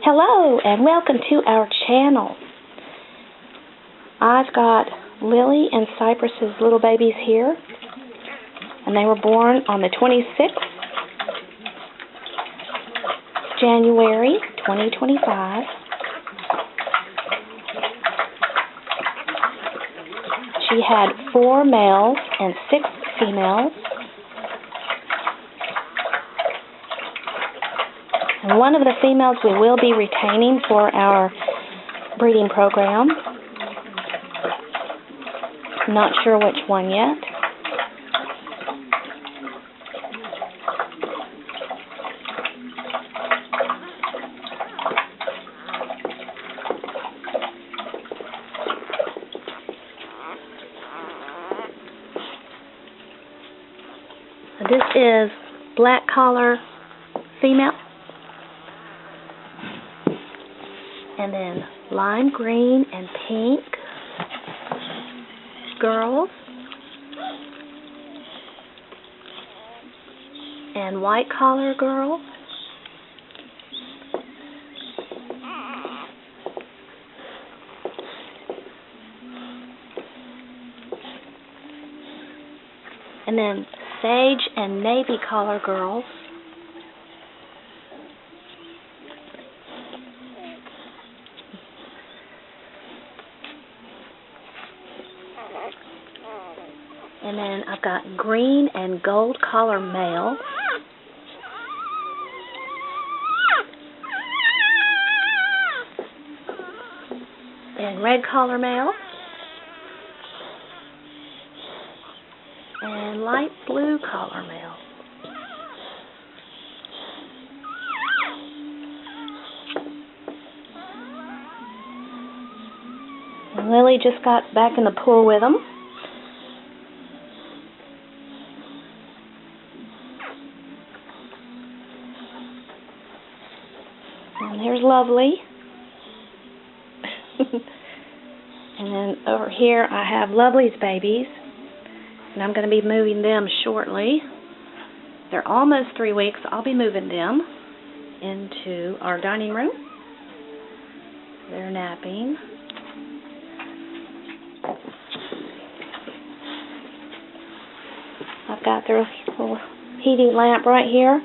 Hello and welcome to our channel. I've got Lily and Cypress's little babies here, and they were born on the 26th January 2025. She had 4 males and 6 females. And one of the females we will be retaining for our breeding program. Not sure which one yet. This is black collar female. And then lime green and pink girls. And white collar girls. And then sage and navy collar girls. And then I've got green and gold collar male. And red collar male. And light blue collar male. And Lily just got back in the pool with them. And here's Lovely. And then over here I have Lovely's babies. And I'm going to be moving them shortly. They're almost 3 weeks. I'll be moving them into our dining room. They're napping. I've got their little heating lamp right here.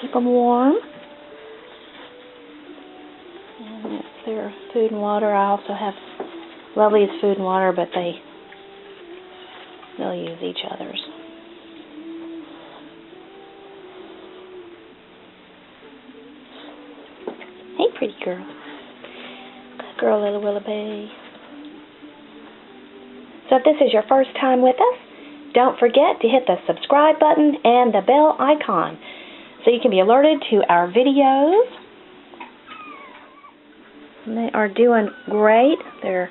Keep them warm. And that's their food and water. I also have Lovely's food and water, but they'll use each other's. Hey, pretty girl. Good girl, little Willoughby. So if this is your first time with us, don't forget to hit the subscribe button and the bell icon so you can be alerted to our videos. And they are doing great. They're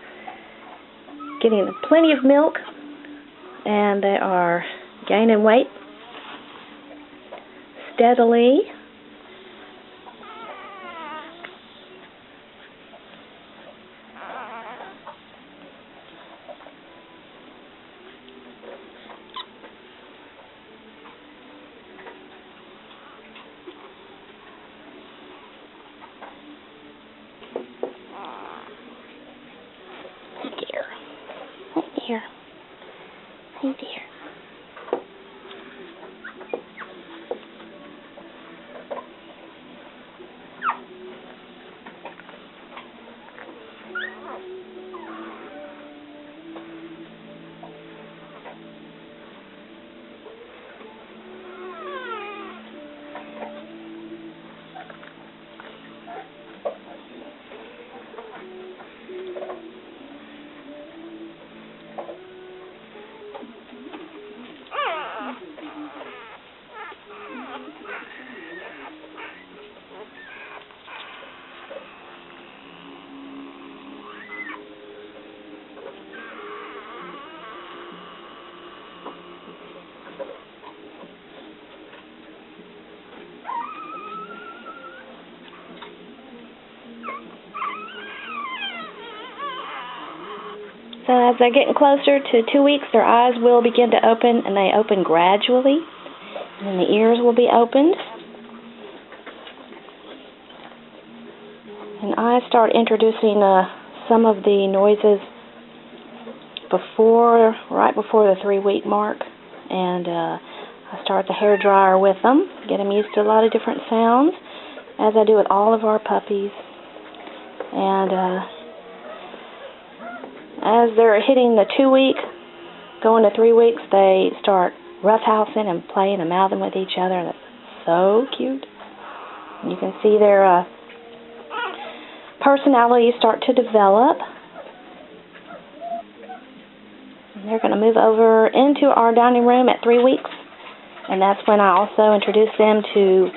getting plenty of milk, and they are gaining weight steadily. Oh dear. So as they're getting closer to 2 weeks, their eyes will begin to open, and they open gradually. And then the ears will be opened. And I start introducing some of the noises right before the 3-week mark. And I start the hair dryer with them, get them used to a lot of different sounds, as I do with all of our puppies. And as they're hitting the 2-week, going to 3 weeks, they start roughhousing and playing and mouthing with each other. And it's so cute. And you can see their personalities start to develop. And they're going to move over into our dining room at 3 weeks. And that's when I also introduce them to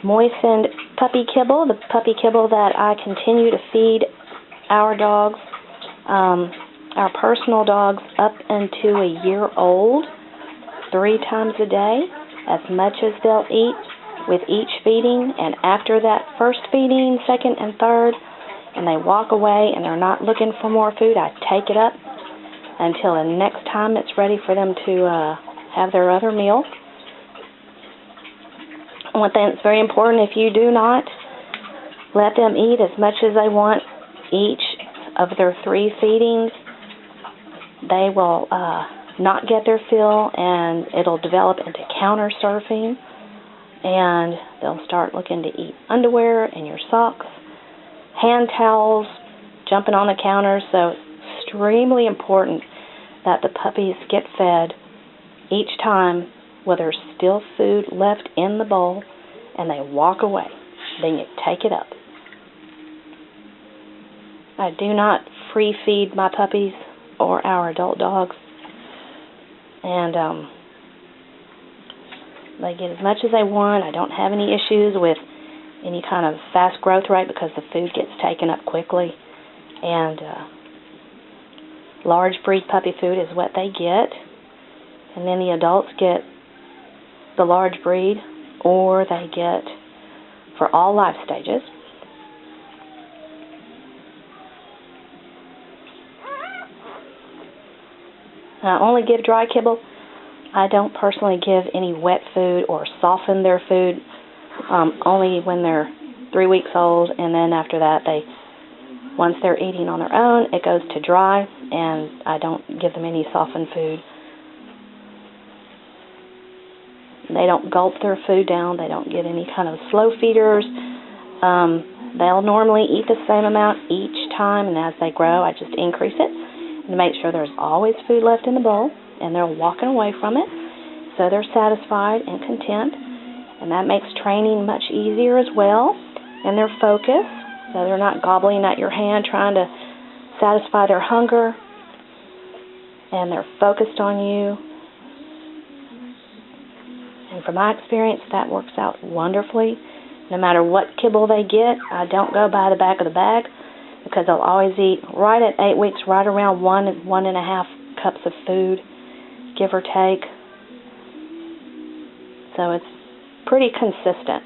moistened puppy kibble, the puppy kibble that I continue to feed our dogs. Our personal dogs up into a year old, 3 times a day, as much as they'll eat with each feeding. And after that first feeding, second and third, and they walk away and they're not looking for more food, I take it up until the next time it's ready for them to have their other meal. One thing that's very important, if you do not let them eat as much as they want each of their 3 feedings, they will not get their fill, and it'll develop into counter surfing, and they'll start looking to eat underwear and your socks, hand towels, jumping on the counters. So it's extremely important that the puppies get fed each time where there's still food left in the bowl, and they walk away. Then you take it up. I do not free feed my puppies or our adult dogs, and they get as much as they want. I don't have any issues with any kind of fast growth rate because the food gets taken up quickly, and large breed puppy food is what they get, and then the adults get the large breed, or they get for all life stages. I only give dry kibble. I don't personally give any wet food or soften their food, only when they're 3 weeks old, and then after that, once they're eating on their own, it goes to dry, and I don't give them any softened food. They don't gulp their food down. They don't get any kind of slow feeders. They'll normally eat the same amount each time, and as they grow, I just increase it and make sure there's always food left in the bowl, and they're walking away from it, so they're satisfied and content, and that makes training much easier as well, and their focus, so they're not gobbling at your hand trying to satisfy their hunger, and they're focused on you. And from my experience, that works out wonderfully. No matter what kibble they get, I don't go by the back of the bag, because they'll always eat right at 8 weeks, right around 1.5 cups of food, give or take. So it's pretty consistent.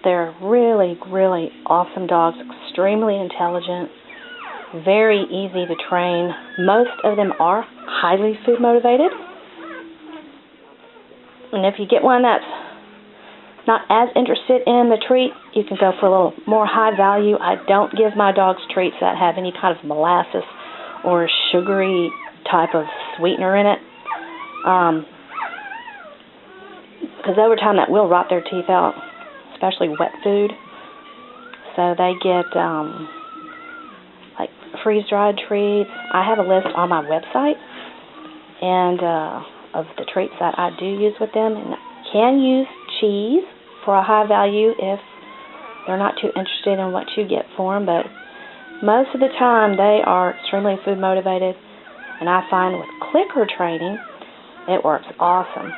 They're really, really awesome dogs, extremely intelligent, very easy to train. Most of them are highly food motivated. And if you get one that's not as interested in the treat, you can go for a little more high value. I don't give my dogs treats that have any kind of molasses or sugary type of sweetener in it. Because over time that will rot their teeth out, especially wet food. So they get like freeze-dried treats. I have a list on my website and of the treats that I do use with them. And can use cheese for a high value if they're not too interested in what you get for them. But most of the time they are extremely food motivated. And I find with clicker training, it works awesome.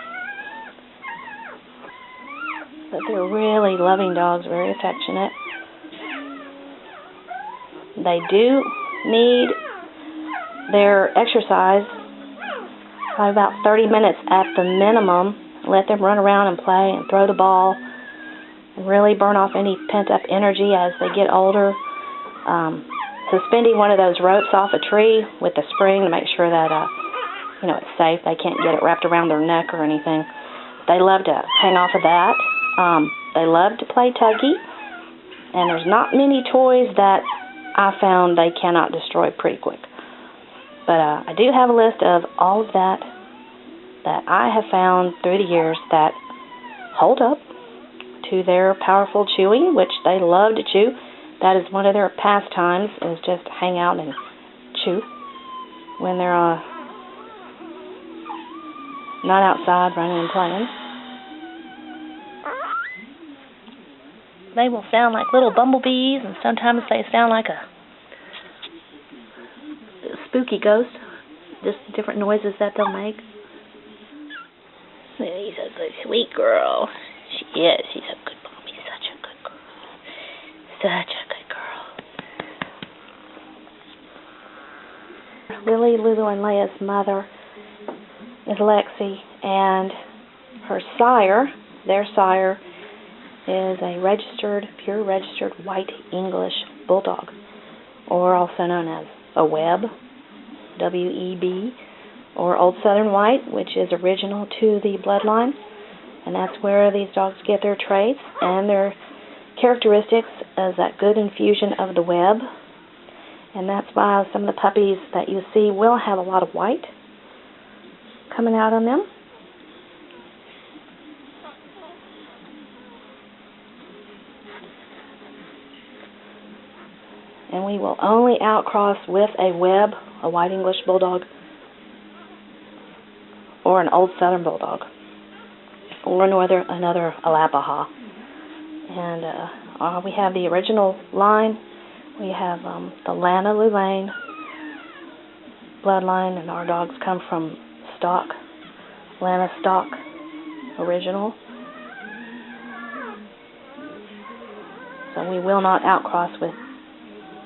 But they're really loving dogs, very affectionate. They do need their exercise, probably about 30 minutes at the minimum. Let them run around and play and throw the ball and really burn off any pent-up energy as they get older. Suspending one of those ropes off a tree with the spring to make sure that it's safe. They can't get it wrapped around their neck or anything. They love to hang off of that. They love to play tuggy, and there's not many toys that I found they cannot destroy pretty quick. But I do have a list of all of that I have found through the years that hold up to their powerful chewing, which they love to chew. That is one of their pastimes, is just hang out and chew when they're not outside running and playing. They will sound like little bumblebees, and sometimes they sound like a spooky ghost. Just different noises that they'll make. She's a good, sweet girl. She is. She's a good mommy. Such a good girl. Such a good girl. Lily, Lulu, and Leia's mother is Lexi, and her sire, their sire, is a pure registered white English bulldog, or also known as a web, W-E-B, or Old Southern White, which is original to the bloodline, and that's where these dogs get their traits and their characteristics as that good infusion of the web. And that's why some of the puppies that you see will have a lot of white coming out on them. And we will only outcross with a web, a white English bulldog, or an Old Southern bulldog, or another Alapaha. And we have the original line. We have the Lana Lou Lane bloodline, and our dogs come from stock, Lana stock, original. So we will not outcross with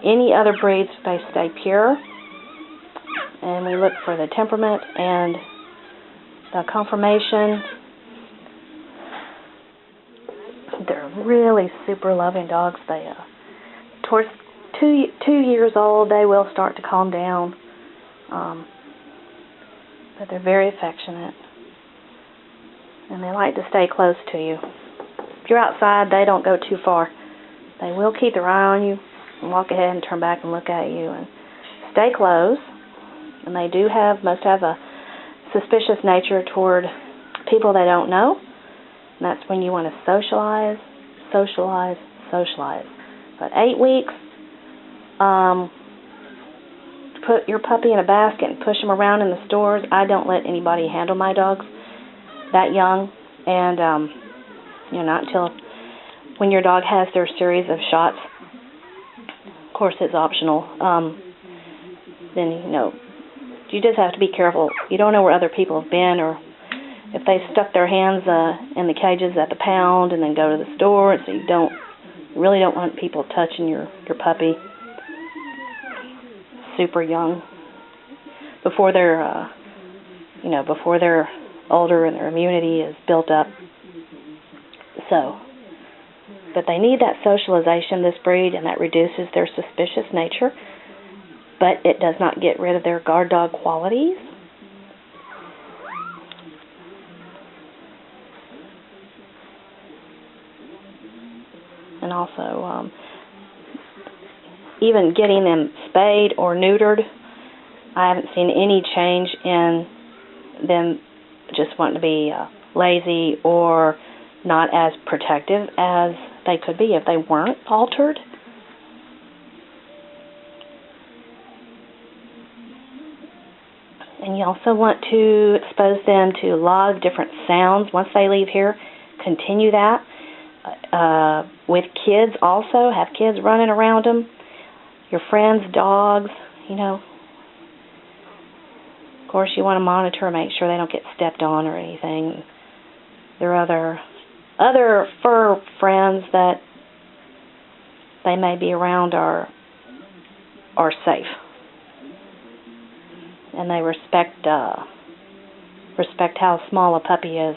any other breeds. They stay pure, and we look for the temperament and the conformation. They're really super loving dogs. They towards 2 years old they will start to calm down, but they're very affectionate, and they like to stay close to you. If you're outside, they don't go too far. They will keep their eye on you and walk ahead and turn back and look at you and stay close. And they do most have a suspicious nature toward people they don't know. And that's when you want to socialize. But 8 weeks, put your puppy in a basket and push them around in the stores. I don't let anybody handle my dogs that young, and not until when your dog has their series of shots. Of course, it's optional. Then you just have to be careful. You don't know where other people have been, or if they stuck their hands in the cages at the pound and then go to the store. So you really don't want people touching your puppy super young, before they're before they're older and their immunity is built up. But they need that socialization, this breed, and that reduces their suspicious nature, but it does not get rid of their guard dog qualities. And also, even getting them spayed or neutered I haven't seen any change in them just wanting to be lazy or not as protective as they could be if they weren't altered. And you also want to expose them to a lot of different sounds. Once they leave here, continue that. With kids also, have kids running around them. Your friends' dogs, you know. Of course, you want to monitor, make sure they don't get stepped on or anything. There are other fur friends that they may be around are safe. And they respect how small a puppy is.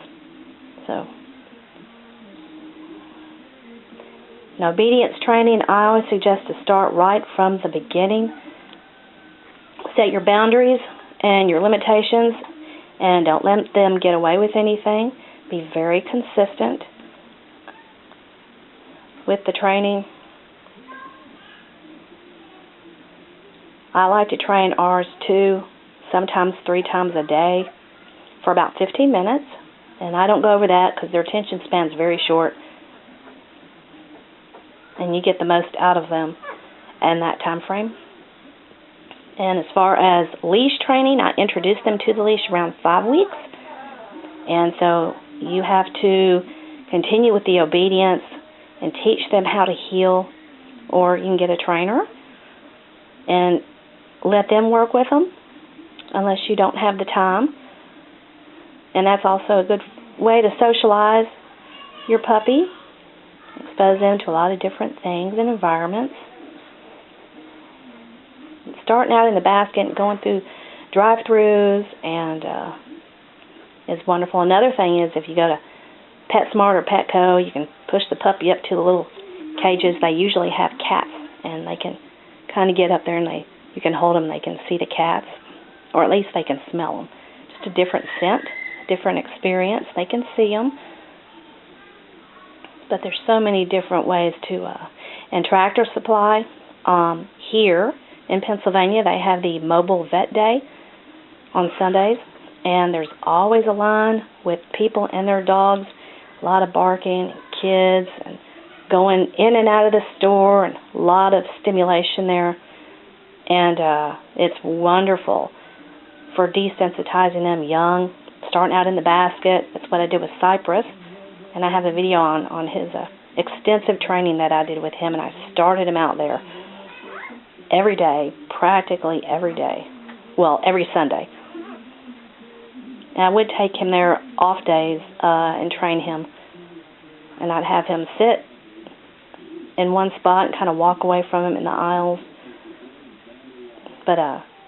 So, in obedience training, I always suggest to start right from the beginning. Set your boundaries and your limitations, and don't let them get away with anything. Be very consistent with the training. I like to train ours 2, sometimes 3 times a day for about 15 minutes. And I don't go over that because their attention span is very short. And you get the most out of them in that time frame. And as far as leash training, I introduce them to the leash around 5 weeks. And so you have to continue with the obedience and teach them how to heel, or you can get a trainer and let them work with them unless you don't have the time. And that's also a good way to socialize your puppy, expose them to a lot of different things and environments. Starting out in the basket and going through drive-thrus and is wonderful. Another thing is if you go to PetSmart or Petco, you can push the puppy up to the little cages. They usually have cats, and they can kind of get up there and you can hold them. They can see the cats, or at least they can smell them. Just a different scent, different experience. They can see them. But there's so many different ways to, and Tractor Supply, here in Pennsylvania, they have the Mobile Vet Day on Sundays, and there's always a line with people and their dogs, a lot of barking, kids, and going in and out of the store, and a lot of stimulation there. And it's wonderful for desensitizing them young, starting out in the basket. That's what I did with Cypress. And I have a video on his extensive training that I did with him, and I started him out there every day, practically every day. Well, every Sunday. And I would take him there off days and train him. And I'd have him sit in one spot and kind of walk away from him in the aisles. But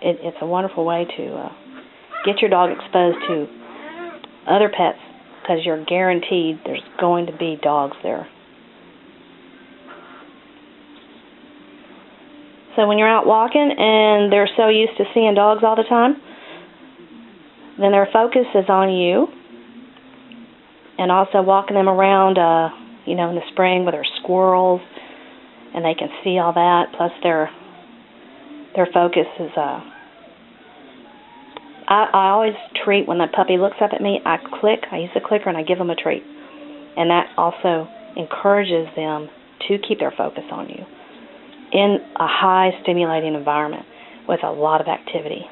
it's a wonderful way to get your dog exposed to other pets, because you're guaranteed there's going to be dogs there. So when you're out walking and they're so used to seeing dogs all the time, then their focus is on you. And also walking them around, in the spring with their squirrels, and they can see all that. Plus their focus is, I always treat when the puppy looks up at me, I use the clicker and I give them a treat. And that also encourages them to keep their focus on you in a high stimulating environment with a lot of activity.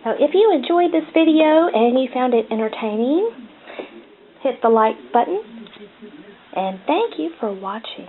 So if you enjoyed this video and you found it entertaining, hit the like button, and thank you for watching.